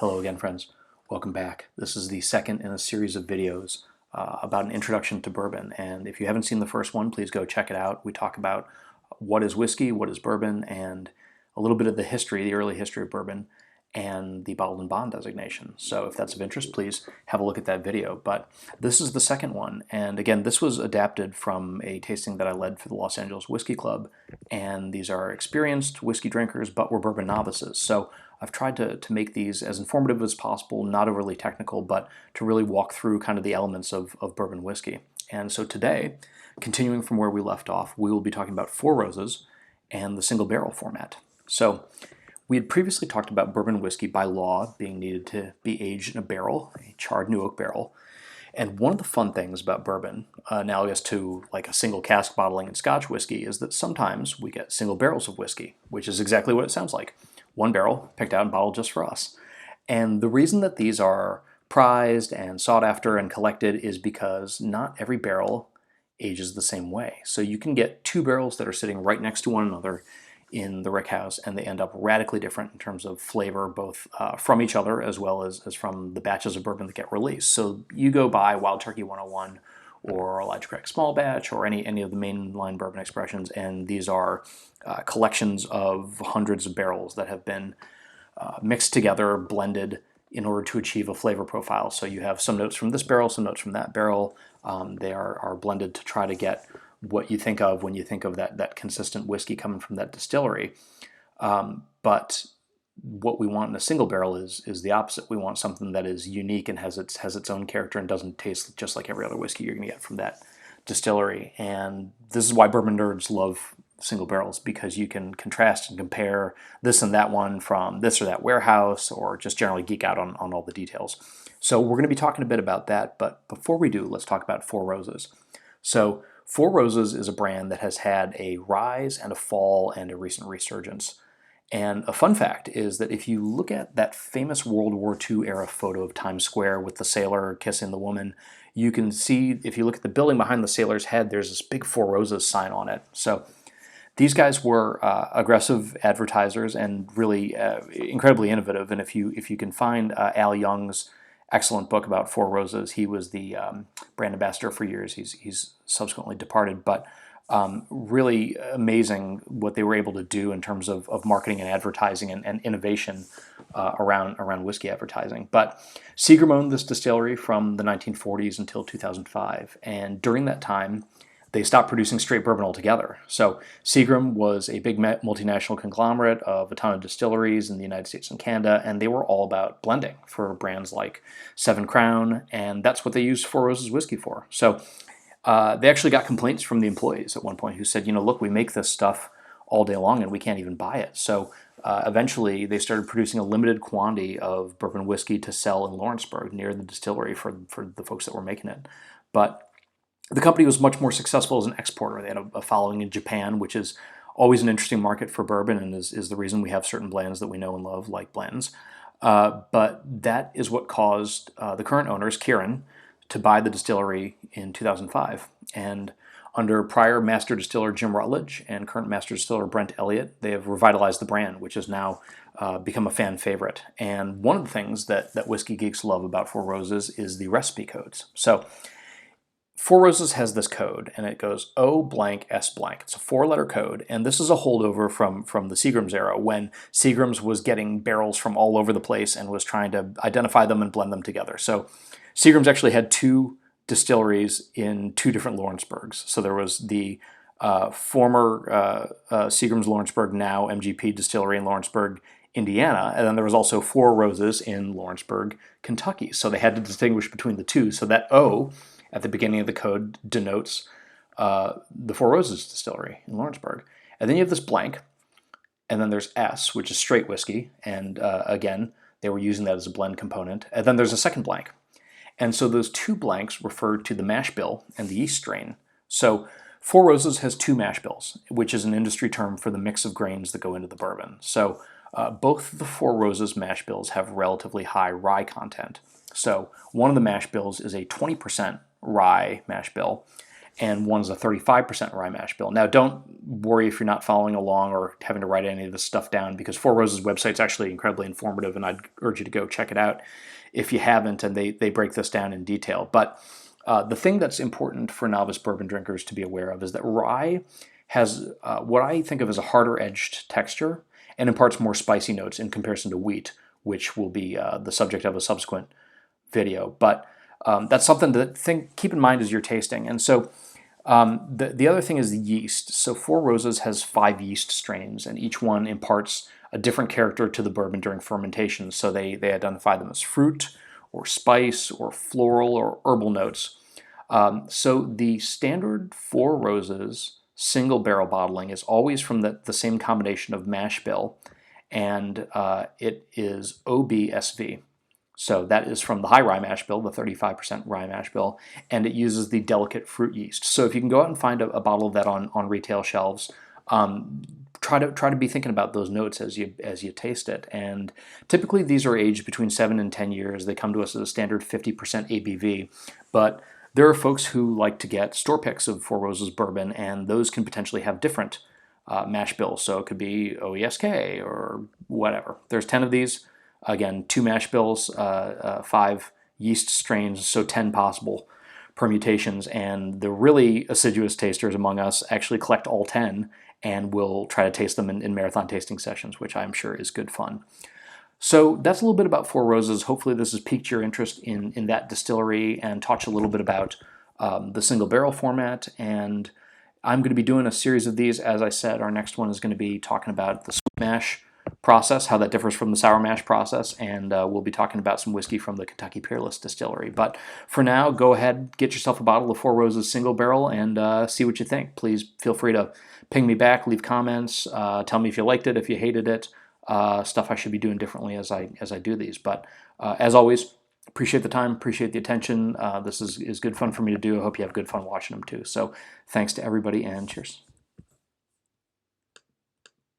Hello again, friends. Welcome back. This is the second in a series of videos about an introduction to bourbon. And if you haven't seen the first one, please go check it out. We talk about what is whiskey, what is bourbon, and a little bit of the history, the early history of bourbon, and the bottled and bond designation. So if that's of interest, please have a look at that video. But this is the second one. And again, this was adapted from a tasting that I led for the Los Angeles Whiskey Club. And these are experienced whiskey drinkers, but were bourbon novices. So I've tried to make these as informative as possible, not overly technical, but to really walk through kind of the elements of bourbon whiskey. And so today, continuing from where we left off, we will be talking about Four Roses and the single barrel format. So we had previously talked about bourbon whiskey by law being needed to be aged in a barrel, a charred new oak barrel. And one of the fun things about bourbon, analogous to like a single cask bottling in Scotch whiskey, is that sometimes we get single barrels of whiskey, which is exactly what it sounds like. One barrel picked out and bottled just for us. And the reason that these are prized and sought after and collected is because not every barrel ages the same way. So you can get two barrels that are sitting right next to one another in the rick house, and they end up radically different in terms of flavor, both from each other as well as from the batches of bourbon that get released. So you go buy Wild Turkey 101 or Elijah Craig Small Batch or any of the mainline bourbon expressions, and these are collections of hundreds of barrels that have been mixed together, blended in order to achieve a flavor profile. So you have some notes from this barrel, some notes from that barrel. They are blended to try to get what you think of when you think of that consistent whiskey coming from that distillery. But what we want in a single barrel is the opposite. We want something that is unique and has its own character and doesn't taste just like every other whiskey you're going to get from that distillery. And this is why bourbon nerds love single barrels, because you can contrast and compare this and that one from this or that warehouse, or just generally geek out on all the details. So we're going to be talking a bit about that, but before we do, let's talk about Four Roses. So Four Roses is a brand that has had a rise and a fall and a recent resurgence. And a fun fact is that if you look at that famous World War II era photo of Times Square with the sailor kissing the woman, you can see, if you look at the building behind the sailor's head, there's this big Four Roses sign on it. So these guys were aggressive advertisers and really incredibly innovative. And if you can find Al Young's excellent book about Four Roses, he was the brand ambassador for years. He's subsequently departed, but really amazing what they were able to do in terms of marketing and advertising and innovation around whiskey advertising. But Seagram owned this distillery from the 1940s until 2005, and during that time, they stopped producing straight bourbon altogether. So Seagram was a big multinational conglomerate of a ton of distilleries in the United States and Canada, and they were all about blending for brands like Seven Crown, and that's what they used Four Roses whiskey for. So they actually got complaints from the employees at one point who said, look, we make this stuff all day long and we can't even buy it. So eventually they started producing a limited quantity of bourbon whiskey to sell in Lawrenceburg near the distillery for the folks that were making it. But the company was much more successful as an exporter. They had a following in Japan, which is always an interesting market for bourbon and is the reason we have certain blends that we know and love, like Blanton's. But that is what caused the current owners, Kieran, to buy the distillery in 2005. And under prior master distiller Jim Rutledge and current master distiller Brent Elliott, they have revitalized the brand, which has now become a fan favorite. And one of the things that whiskey geeks love about Four Roses is the recipe codes. So Four Roses has this code, and it goes O blank S blank. It's a four-letter code, and this is a holdover from the Seagram's era, when Seagram's was getting barrels from all over the place and was trying to identify them and blend them together. So Seagram's actually had two distilleries in two different Lawrenceburgs. So there was the former Seagram's Lawrenceburg, now MGP Distillery in Lawrenceburg, Indiana, and then there was also Four Roses in Lawrenceburg, Kentucky. So they had to distinguish between the two. So that O at the beginning of the code denotes the Four Roses distillery in Lawrenceburg. And then you have this blank, and then there's S, which is straight whiskey, and again, they were using that as a blend component. And then there's a second blank. And so those two blanks refer to the mash bill and the yeast strain. So Four Roses has two mash bills, which is an industry term for the mix of grains that go into the bourbon. So both the Four Roses mash bills have relatively high rye content. So one of the mash bills is a 20% rye mash bill, and one's a 35% rye mash bill. Now, don't worry if you're not following along or having to write any of this stuff down, because Four Roses' website is actually incredibly informative, and I'd urge you to go check it out if you haven't, and they break this down in detail. But the thing that's important for novice bourbon drinkers to be aware of is that rye has what I think of as a harder edged texture and imparts more spicy notes in comparison to wheat, which will be the subject of a subsequent video. But that's something to keep in mind as you're tasting. And so the other thing is the yeast. So Four Roses has 5 yeast strains, and each one imparts a different character to the bourbon during fermentation. So they identify them as fruit or spice or floral or herbal notes. So the standard Four Roses single barrel bottling is always from the same combination of mash bill, and it is OBSV. So that is from the high rye mash bill, the 35% rye mash bill, and it uses the delicate fruit yeast. So if you can go out and find a bottle of that on retail shelves, try to be thinking about those notes as you taste it. And typically these are aged between 7 and 10 years. They come to us as a standard 50% ABV, but there are folks who like to get store picks of Four Roses bourbon, and those can potentially have different mash bills. So it could be OESK or whatever. There's 10 of these. Again, 2 mash bills, 5 yeast strains, so 10 possible permutations. And the really assiduous tasters among us actually collect all 10 and will try to taste them in marathon tasting sessions, which I'm sure is good fun. So that's a little bit about Four Roses. Hopefully this has piqued your interest in that distillery and taught you a little bit about the single barrel format. And I'm going to be doing a series of these. As I said, our next one is going to be talking about the sweet mash process, how that differs from the sour mash process, and we'll be talking about some whiskey from the Kentucky Peerless Distillery. But for now, go ahead, get yourself a bottle of Four Roses single barrel and see what you think. Please feel free to ping me back, leave comments, tell me if you liked it, if you hated it, stuff I should be doing differently as I do these. But as always, appreciate the time, appreciate the attention. This is good fun for me to do. I hope you have good fun watching them too. So thanks to everybody, and cheers.